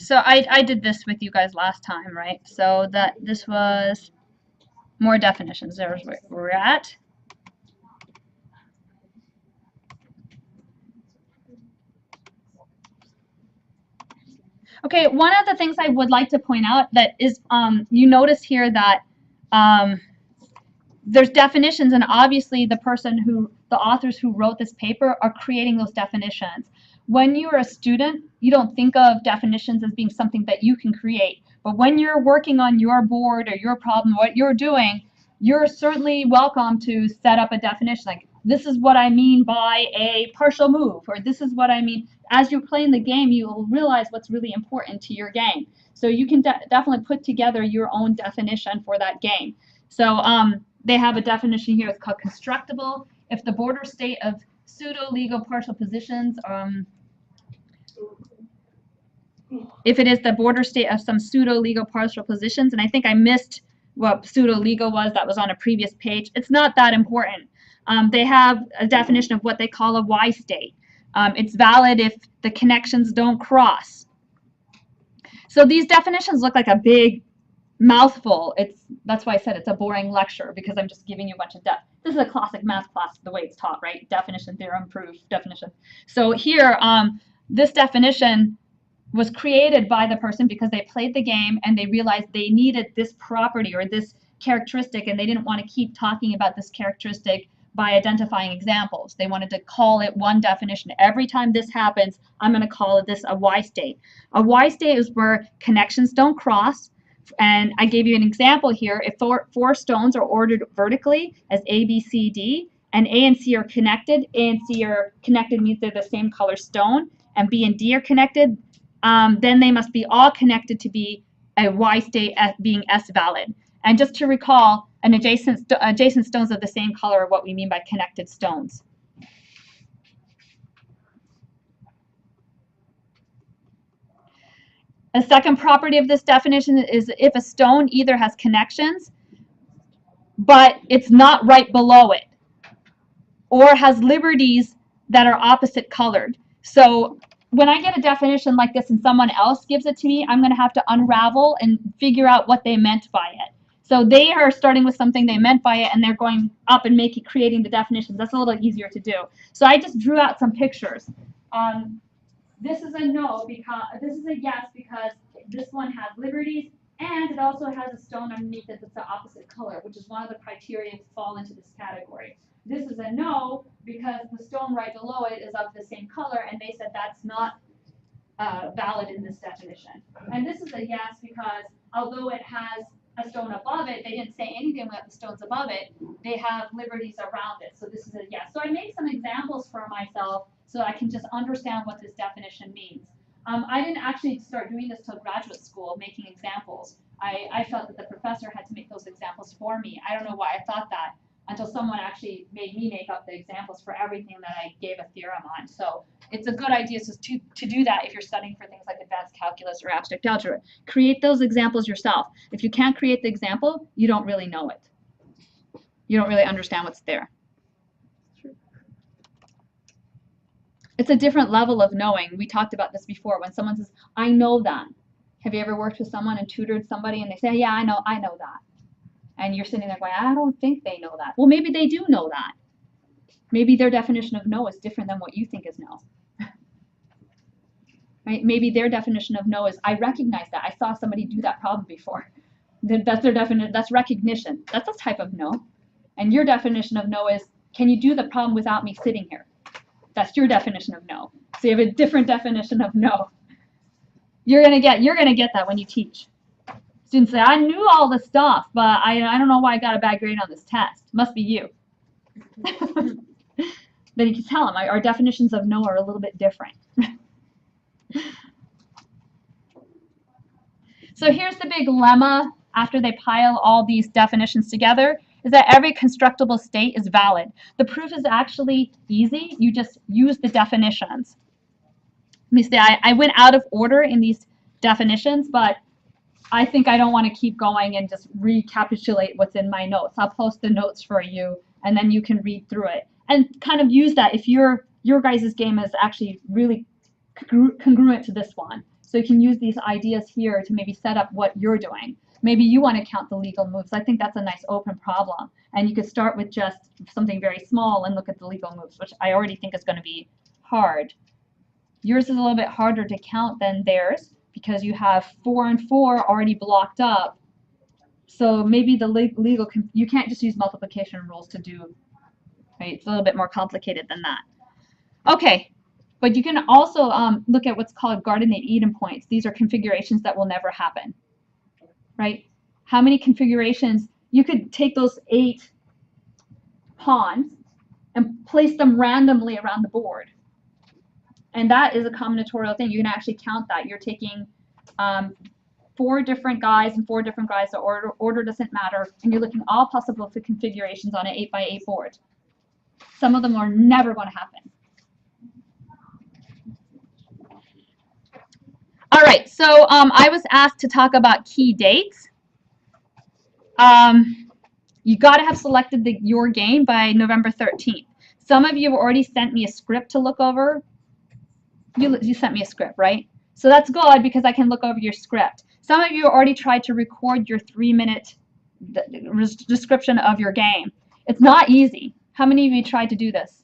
So I did this with you guys last time, right? So that this was more definitions. There's where we're at. Okay, one of the things I would like to point out that is, you notice here that there's definitions, and obviously the authors who wrote this paper are creating those definitions. When you're a student, you don't think of definitions as being something that you can create. But when you're working on your board or your problem, what you're doing, you're certainly welcome to set up a definition. Like, this is what I mean by a partial move, or this is what I mean. As you're playing the game, you will realize what's really important to your game. So you can definitely put together your own definition for that game. So they have a definition here. It's called constructible. If the border state of pseudo-legal partial positions, if it is the border state of some pseudo-legal partial positions, and I think I missed what pseudo-legal was, that was on a previous page. It's not that important. They have a definition of what they call a Y state. It's valid if the connections don't cross. So these definitions look like a big mouthful. That's why I said it's a boring lecture, because I'm just giving you a bunch of this is a classic math class, the way it's taught, right? Definition, theorem, proof, definition. So here, this definition was created by the person because they played the game and they realized they needed this property or this characteristic, and they didn't want to keep talking about this characteristic by identifying examples. They wanted to call it one definition. Every time this happens, I'm going to call this a Y state. A Y state is where connections don't cross. And I gave you an example here. If four stones are ordered vertically as A, B, C, D, and A and C are connected, A and C are connected means they're the same color stone, and B and D are connected, then they must be all connected to be a Y state being S valid. And just to recall, an adjacent stones of the same color are what we mean by connected stones. A second property of this definition is if a stone either has connections, but it's not right below it, or has liberties that are opposite colored. So when I get a definition like this and someone else gives it to me, I'm going to have to unravel and figure out what they meant by it. So they are starting with something they meant by it, and they're going up and creating the definitions. That's a little easier to do. So I just drew out some pictures. This is a no because this is a yes because this one has liberties, and it also has a stone underneath it that's the opposite color, which is one of the criteria to fall into this category. This is a no because the stone right below it is of the same color, and they said that's not valid in this definition. And this is a yes because although it has a stone above it, they didn't say anything about the stones above it. They have liberties around it. So this is a yes. So I made some examples for myself so I can just understand what this definition means. I didn't actually start doing this till graduate school, making examples. I felt that the professor had to make those examples for me. I don't know why I thought that until someone actually made me make up the examples for everything that I gave a theorem on. So it's a good idea to do that if you're studying for things like advanced calculus or abstract algebra. Create those examples yourself. If you can't create the example, you don't really know it. You don't really understand what's there. It's a different level of knowing. We talked about this before. When someone says, I know that. Have you ever worked with someone and tutored somebody and they say, yeah, I know that. And you're sitting there going, I don't think they know that. Well, maybe they do know that. Maybe their definition of no is different than what you think is no. Right? Maybe their definition of no is, I recognize that. I saw somebody do that problem before. That's their definition. That's recognition. That's a type of no. And your definition of no is, can you do the problem without me sitting here? That's your definition of no. So you have a different definition of no. You're gonna get that when you teach. Students say, I knew all the stuff, but I don't know why I got a bad grade on this test. Must be you. Then you can tell them our definitions of no are a little bit different. So here's the big lemma after they pile all these definitions together, is that every constructible state is valid. The proof is actually easy. You just use the definitions. Let me say I went out of order in these definitions, but I think I don't want to keep going and just recapitulate what's in my notes. I'll post the notes for you, and then you can read through it and kind of use that if your guys' game is actually really congruent to this one. So you can use these ideas here to maybe set up what you're doing. Maybe you want to count the legal moves. I think that's a nice open problem. And you could start with just something very small and look at the legal moves, which I already think is going to be hard. Yours is a little bit harder to count than theirs because you have 4 and 4 already blocked up. So maybe the legal, you can't just use multiplication rules to do, right? It's a little bit more complicated than that. Okay, but you can also look at what's called Garden and Eden points. These are configurations that will never happen, right? How many configurations, you could take those 8 pawns and place them randomly around the board. And that is a combinatorial thing. You can actually count that. You're taking 4 different guys and 4 different guys. The order doesn't matter. And you're looking all possible configurations on an 8x8 board. Some of them are never going to happen. All right, so I was asked to talk about key dates. You got to have selected your game by November 13th. Some of you have already sent me a script to look over. You sent me a script, right? So that's good because I can look over your script. Some of you already tried to record your 3-minute description of your game. It's not easy. How many of you tried to do this?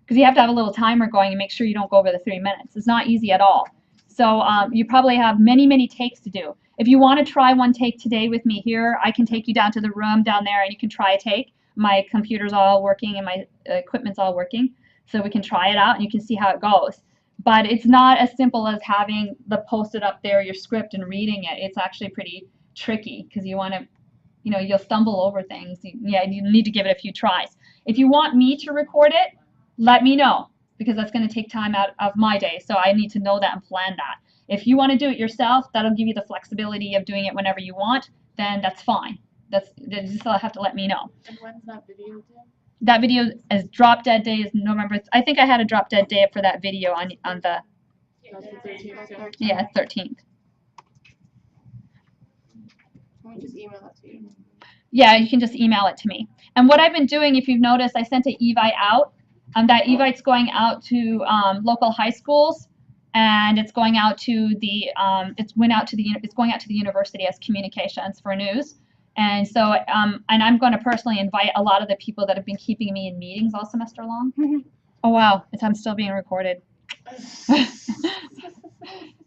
Because you have to have a little timer going and make sure you don't go over the 3 minutes. It's not easy at all. So you probably have many, many takes to do. If you want to try one take today with me here, I can take you down to the room down there and you can try a take. My computer's all working and my equipment's all working. So we can try it out and you can see how it goes. But it's not as simple as having the posted up there, your script, and reading it. It's actually pretty tricky because you want to, you'll stumble over things. Yeah, you need to give it a few tries. If you want me to record it, let me know because that's going to take time out of my day. So I need to know that and plan that. If you want to do it yourself, that'll give you the flexibility of doing it whenever you want, then that's fine. You just have to let me know. And when's that video due? That video is drop dead day is November. I think I had a drop dead day for that video on the 13th. yeah 13th. Can we just email that to you? Yeah, you can just email it to me. And what I've been doing, if you've noticed, I sent an evite out. That evite's going out to local high schools, and it's going out to the it's going out to the university as communications for news. And so, and I'm going to personally invite a lot of the people that have been keeping me in meetings all semester long. Oh wow, I'm still being recorded.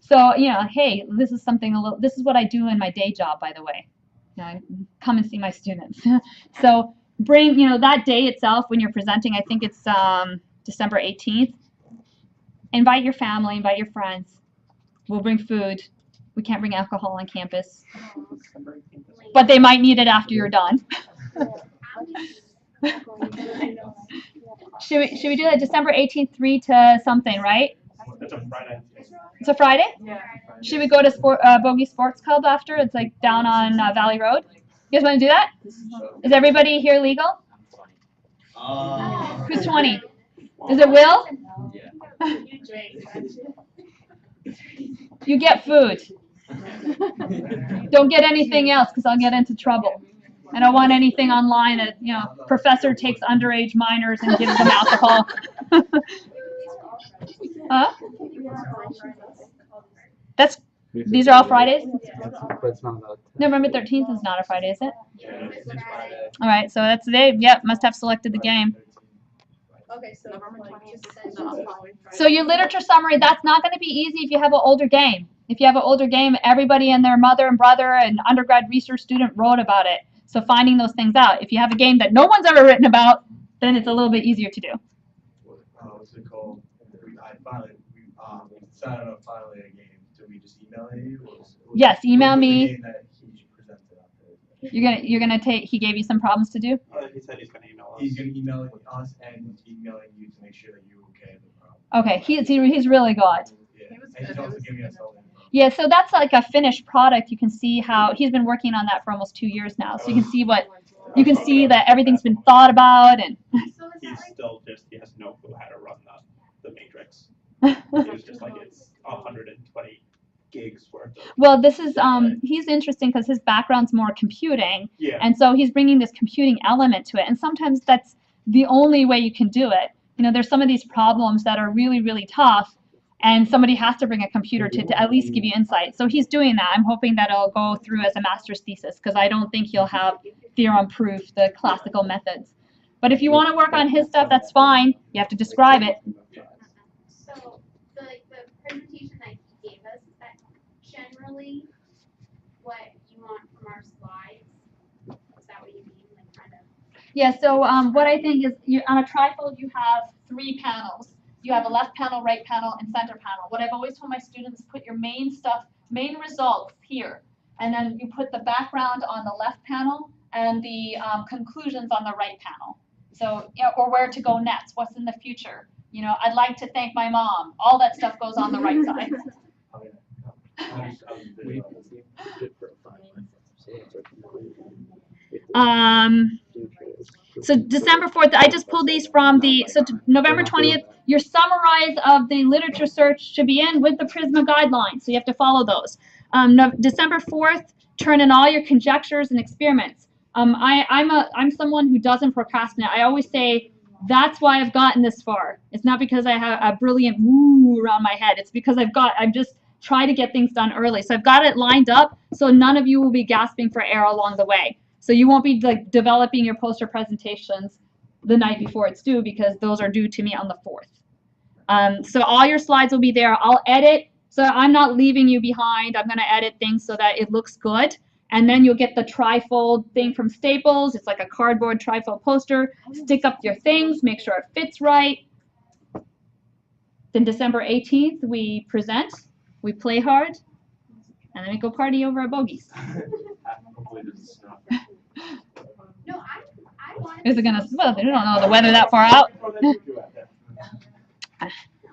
So hey, this is something this is what I do in my day job, by the way. Come and see my students. So bring that day itself when you're presenting. I think it's December 18th. Invite your family, invite your friends. We'll bring food. We can't bring alcohol on campus, but they might need it after you're done. Should we do that December 18th, 3 to something, right? It's a Friday. It's a Friday? Yeah. Should we go to Bogey Sports Club after? It's like down on Valley Road. You guys want to do that? Is everybody here legal? Who's 20? Is it Will? You get food. Don't get anything else because I'll get into trouble. I don't want anything online that, professor takes underage minors and gives them alcohol. Huh? These are all Fridays? November 13th is not a Friday, is it? All right, so that's today. Yep, must have selected the game. Okay, so November 20th. So your literature summary, that's not going to be easy if you have an older game. If you have an older game, everybody and their mother and brother and undergrad research student wrote about it. So finding those things out. If you have a game that no one's ever written about, then it's a little bit easier to do. What's it called? We decided on finally a game. Do we just email you? Yes, email me. The game that he presented after. You're gonna take. He gave you some problems to do. He said he's gonna email us. He's gonna email us and emailing you to make sure that you're okay with the problem. Okay, he's really good. Yeah. And he's also giving us all the info. Yeah, so that's like a finished product. You can see how he's been working on that for almost 2 years now. So you can see that everything's been thought about and. He's still he has no clue how to run the matrix. It was just like it's 120 gigs worth of. Well, this is he's interesting because his background's more computing, Yeah. and so he's bringing this computing element to it. And sometimes that's the only way you can do it. There's some of these problems that are really, really tough, And somebody has to bring a computer to at least give you insight. So he's doing that. I'm hoping that it'll go through as a master's thesis because I don't think he'll have theorem proof, the classical methods. But if you want to work on his stuff, that's fine. You have to describe it. So, the presentation that he gave us, is that generally what you want from our slides? Is that what you mean, like kind of? Yeah, so what I think is on a trifold you have 3 panels. You have a left panel, right panel, and center panel. What I've always told my students is put your main stuff, main results here. And then you put the background on the left panel and the conclusions on the right panel. So, you know, or where to go next, what's in the future. You know, I'd like to thank my mom. All that stuff goes on the right side. So December 4th, I just pulled these from November 20th, your summarize of the literature search should be in with the Prisma guidelines, so you have to follow those. December 4th, turn in all your conjectures and experiments. I'm someone who doesn't procrastinate. I always say, that's why I've gotten this far. It's not because I have a brilliant woo around my head. It's because I'm just trying to get things done early. So I've got it lined up so none of you will be gasping for air along the way. So you won't be like developing your poster presentations the night before it's due because those are due to me on the 4th. So all your slides will be there. I'll edit. So I'm not leaving you behind. I'm going to edit things so that it looks good. And then you'll get the trifold thing from Staples. It's like a cardboard trifold poster. Stick up your things, make sure it fits right. Then December 18th, we present, we play hard, and then we go party over at Bogies. No, I wanted. Is it gonna, well, they don't know the weather that far out.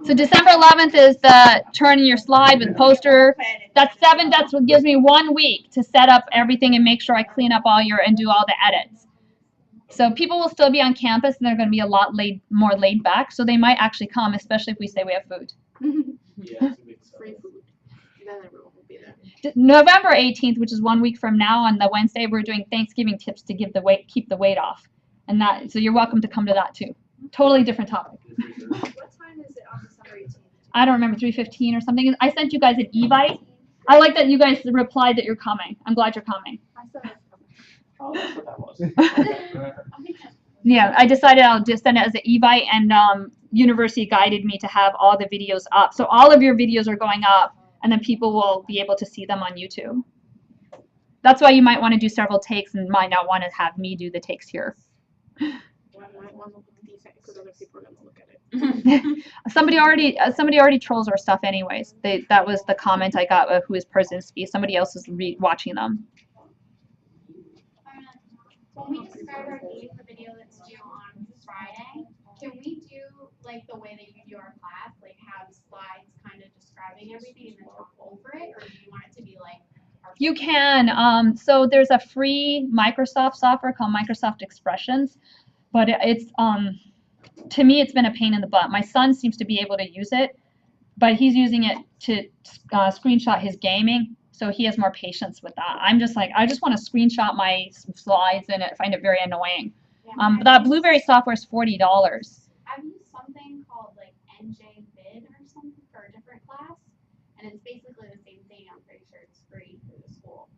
So December 11th is the turn in your slide with poster. That's what gives me 1 week to set up everything and make sure I clean up and do all the edits. So people will still be on campus and they're going to be a lot more laid back. So they might actually come, especially if we say we have food. Free food. Then everyone will be there. November 18th, which is 1 week from now, on the Wednesday, we're doing Thanksgiving tips to keep the weight off. And so you're welcome to come to that too. Totally different topic. What time is it on December 18th? I don't remember, 3:15 or something. I sent you guys an Evite. I like that you guys replied that you're coming. I'm glad you're coming. I said Oh, that's what that was. Yeah, I decided I'll just send it as an Evite, and university guided me to have all the videos up. So all of your videos are going up, and then people will be able to see them on YouTube. That's why you might want to do several takes and might not want to have me do the takes here. might want to look decent because other people are going to look at it. Somebody already trolls our stuff anyways. That was the comment I got of who is Perzinski. Somebody else is watching them. When we describe our game, the video that's due on Friday, can we do like the way that you do our class, like have slides kind of describing everything and then talk over it, or do you want it to be like? You can. So there's a free Microsoft software called Microsoft Expressions, but it's to me it's been a pain in the butt. My son seems to be able to use it, but he's using it to screenshot his gaming. So he has more patience with that. I'm just like, I just want to screenshot my slides and find it very annoying. Yeah, But that Blueberry software is $40. I've used something called like NJVid or something for a different class, and it's basically the same thing. I'm pretty sure it's free through the school.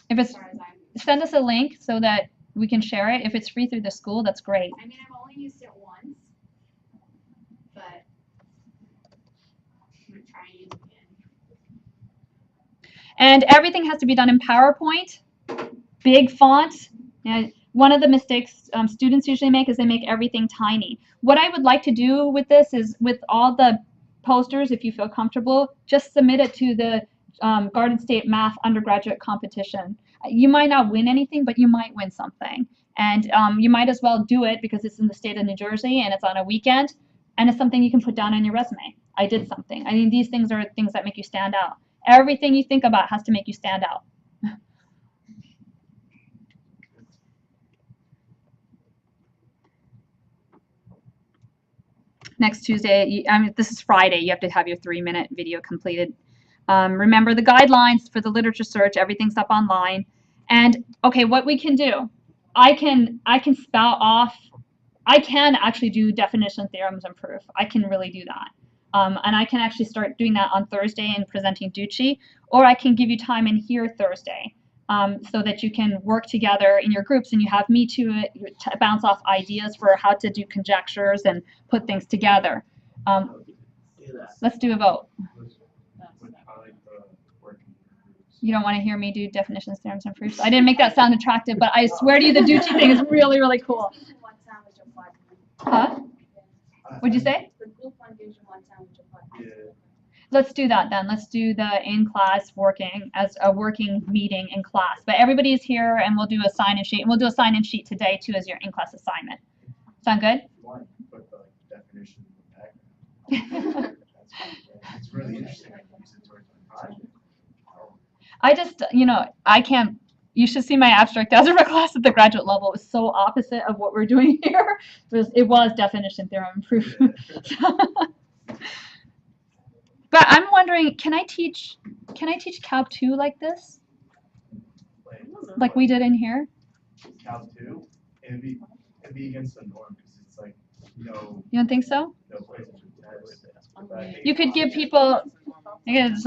If As it's, far as I'm. send us a link so that we can share it. If it's free through the school, that's great. I mean, I've only used it once, but I'm gonna try and use it again. And everything has to be done in PowerPoint, big font. And one of the mistakes students usually make is they make everything tiny. What I would like to do with this is, with all the posters, if you feel comfortable, just submit it to the Garden State Math undergraduate competition. You might not win anything, but you might win something. And you might as well do it because it's in the state of New Jersey and it's on a weekend, and it's something you can put down on your resume. I did something. I mean, these things are things that make you stand out. Everything you think about has to make you stand out. Next Tuesday, this is Friday, you have to have your 3-minute video completed. Remember the guidelines for the literature search, everything's up online. And okay, what we can do, I can spout off, I can actually do definition, theorems, and proof. I can really do that. And I can actually start doing that on Thursday and presenting Ducci, or I can give you time in here Thursday, so that you can work together in your groups and you have me to bounce off ideas for how to do conjectures and put things together. Let's do a vote. I like the working groups. You don't want to hear me do definitions, theorems, and proofs. I didn't make that sound attractive, but I swear to you, the Ducci thing is really, really cool. One time with your partner. Huh? What'd you say? The group one gives you one time with your partner. Yeah. Let's do that then. Let's do the in-class working as a working meeting in class. But everybody's here and we'll do a sign-in sheet. And we'll do a sign-in sheet today too as your in-class assignment. Sound good? If you want, you put the definition in the background. It's really interesting. I can use it towards my project. I just, I can't, you should see my abstract algebra class at the graduate level. It was so opposite of what we're doing here. It was definition, theorem, and proof. But I'm wondering, can I teach Calc 2 like this? Like we did in here? Calc 2, it'd be against the norm because it's like, You don't think so? no place to test. You could give people, again, it's